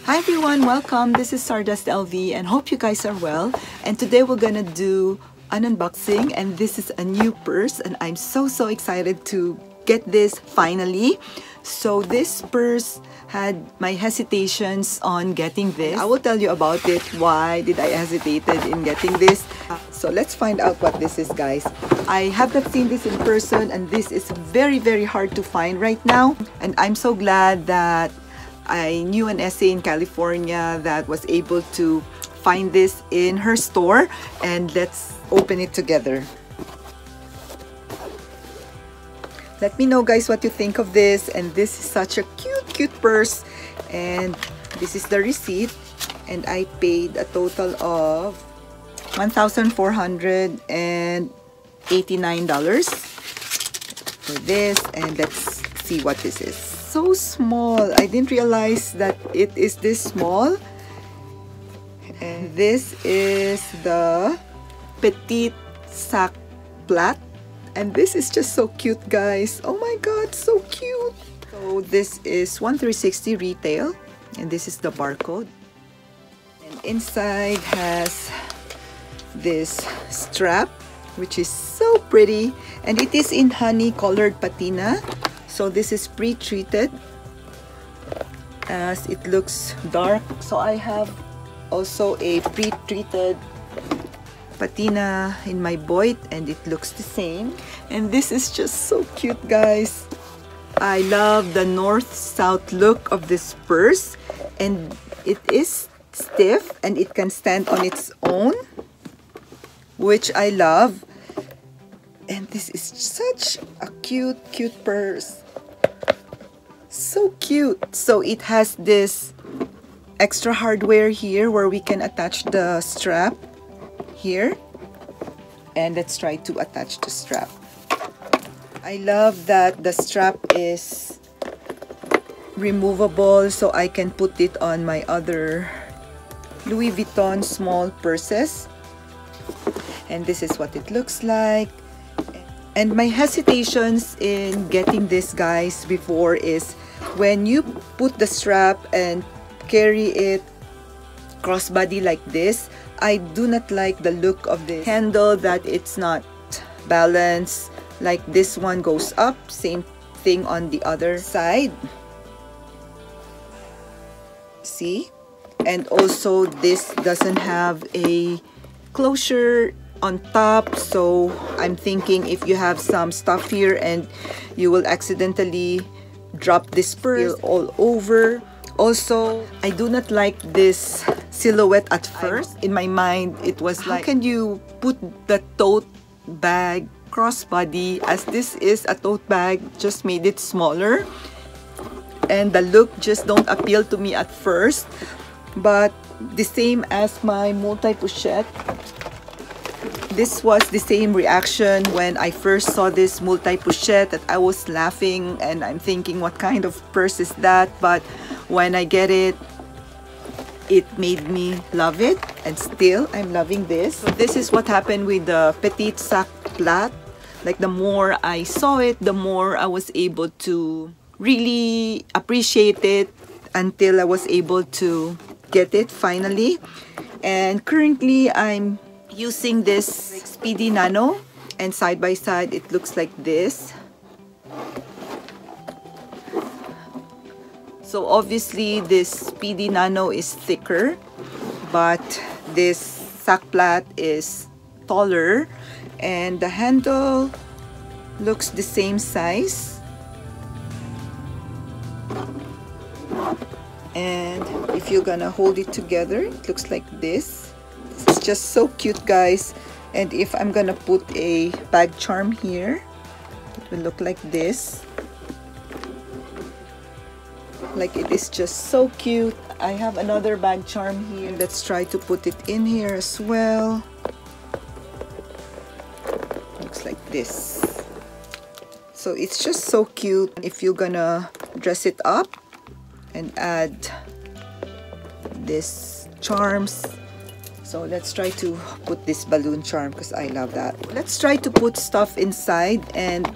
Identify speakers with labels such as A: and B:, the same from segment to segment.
A: Hi everyone, welcome. This is StardustLV and hope you guys are well. And today we're gonna do an unboxing, and this is a new purse and I'm so excited to get this finally. So this purse had my hesitations on getting this. I will tell you about it. Why did I hesitated in getting this? So let's find out what this is, guys. I have not seen this in person and this is very hard to find right now. And I'm so glad that I knew an SA in California that was able to find this in her store, and let's open it together. Let me know, guys, what you think of this. And this is such a cute purse, and this is the receipt, and I paid a total of $1,489 for this. And let's see what this is. So small. I didn't realize that it is this small. And this is the Petit Sac Plat. And this is just so cute, guys. Oh my god, so cute. So this is $1,360 retail. And this is the barcode. And inside has this strap, which is so pretty. And it is in honey colored patina. So this is pre-treated, as it looks dark. So I have also a pre-treated patina in my Voit, and it looks the same. And this is just so cute, guys. I love the north-south look of this purse, and it is stiff and it can stand on its own, which I love. And this is such a cute purse. So cute. So it has this extra hardware here where we can attach the strap here. And let's try to attach the strap. I love that the strap is removable, so I can put it on my other Louis Vuitton small purses. And this is what it looks like. And my hesitations in getting this, guys, before is when you put the strap and carry it crossbody like this, I do not like the look of the handle, that it's not balanced. Like this one goes up, same thing on the other side. See? And also this doesn't have a closure on top, so I'm thinking if you have some stuff here and you will accidentally drop this purse all over. Also, I do not like this silhouette at first. In my mind, it was like, how can you put the tote bag crossbody, as this is a tote bag, just made it smaller, and the look just don't appeal to me at first. But the same as my multi-pochette, this was the same reaction when I first saw this multi-pochette, that I was laughing and I'm thinking, what kind of purse is that? But when I get it, it made me love it, and still I'm loving this. So this is what happened with the Petit Sac Plat. Like the more I saw it, the more I was able to really appreciate it, until I was able to get it finally. And currently I'm using this Speedy Nano, and side by side it looks like this. So obviously this Speedy Nano is thicker, but this Sac Plat is taller, and the handle looks the same size. And if you're gonna hold it together, it looks like this. This is just so cute, guys. And if I'm gonna put a bag charm here, it will look like this. Like, it is just so cute. I have another bag charm here. Let's try to put it in here as well. Looks like this. So it's just so cute if you're gonna dress it up and add this charms. So let's try to put this balloon charm because I love that. Let's try to put stuff inside, and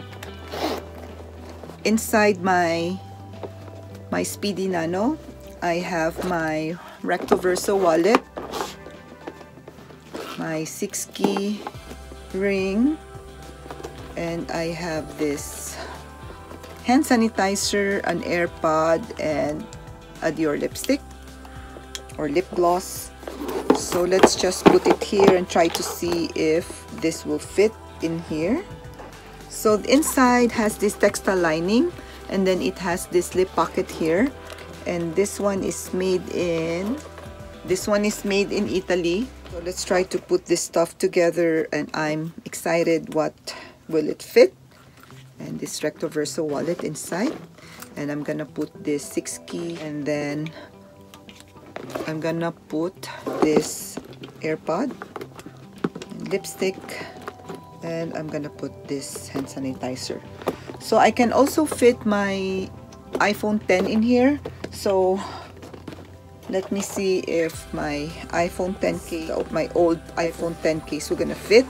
A: inside my Speedy Nano, I have my recto verso wallet, my 6-key ring, and I have this hand sanitizer, an AirPod, and a Dior lipstick or lip gloss. So let's just put it here and try to see if this will fit in here. So the inside has this textile lining, and then it has this lip pocket here, and this one is made in Italy. So let's try to put this stuff together, and I'm excited what will it fit. And this recto verso wallet inside, and I'm gonna put this 6-key, and then I'm gonna put this AirPod and lipstick, and I'm gonna put this hand sanitizer. So I can also fit my iPhone 10 in here. So let me see if my iPhone 10 case, my old iPhone 10 case, will gonna fit.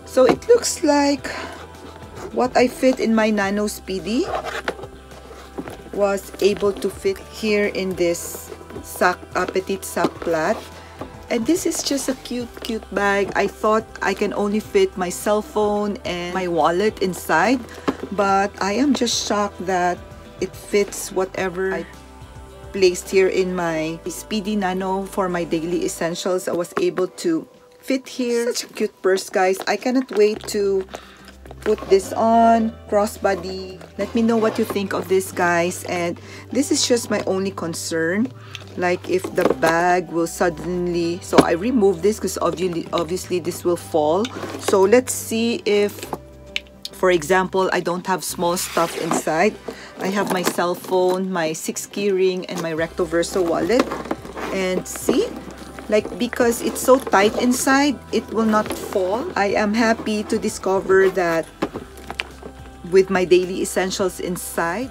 A: So it looks like what I fit in my Nano Speedy was able to fit here in this Petit Sac Plat. And this is just a cute bag. I thought I can only fit my cell phone and my wallet inside, but I am just shocked that it fits whatever I placed here in my Speedy Nano for my daily essentials. I was able to fit here. Such a cute purse, guys. I cannot wait to put this on crossbody. Let me know what you think of this, guys. And this is just my only concern, like if the bag will suddenly, so I remove this because obviously this will fall. So let's see if, for example, I don't have small stuff inside. I have my cell phone, my 6-key ring, and my recto verso wallet. And see, like, because it's so tight inside, it will not fall. I am happy to discover that with my daily essentials inside,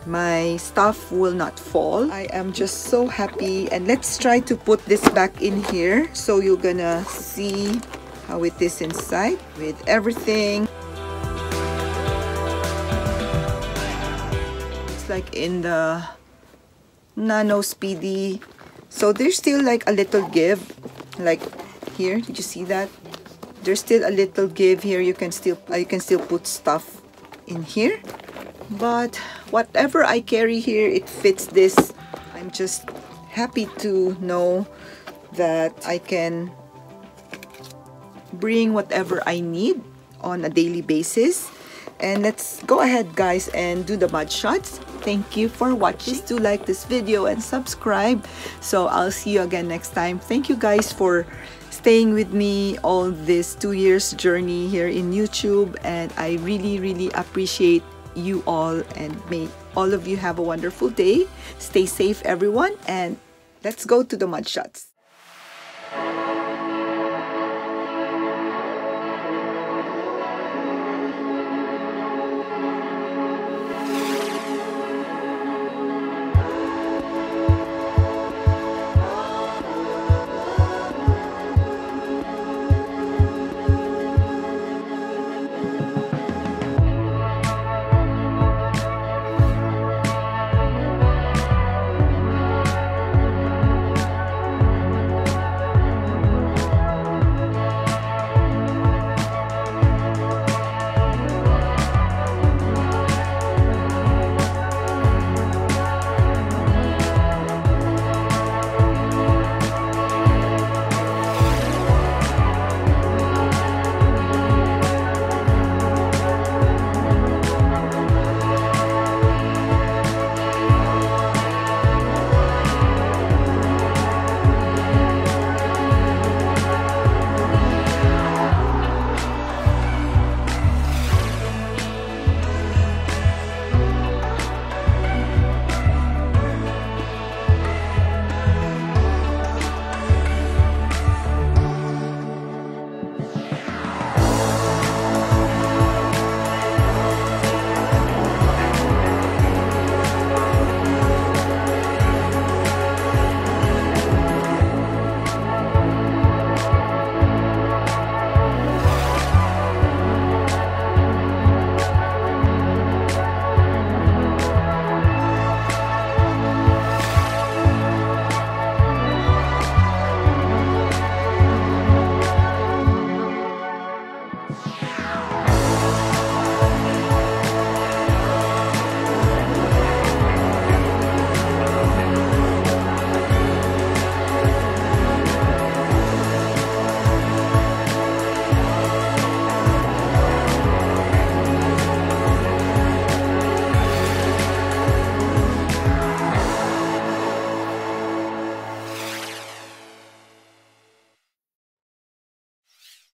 A: my stuff will not fall. I am just so happy. And let's try to put this back in here, so you're gonna see how it is inside with everything. It's like in the Nano Speedy. So there's still like a little give, like here. Did you see that? There's still a little give here. You can still put stuff in here. But whatever I carry here, it fits this. I'm just happy to know that I can bring whatever I need on a daily basis. And let's go ahead, guys, and do the mud shots. Thank you for watching. Please do like this video and subscribe. So I'll see you again next time. Thank you, guys, for staying with me all this 2 years journey here in YouTube. And I really appreciate you all, and may all of you have a wonderful day. Stay safe, everyone, and let's go to the mud shots.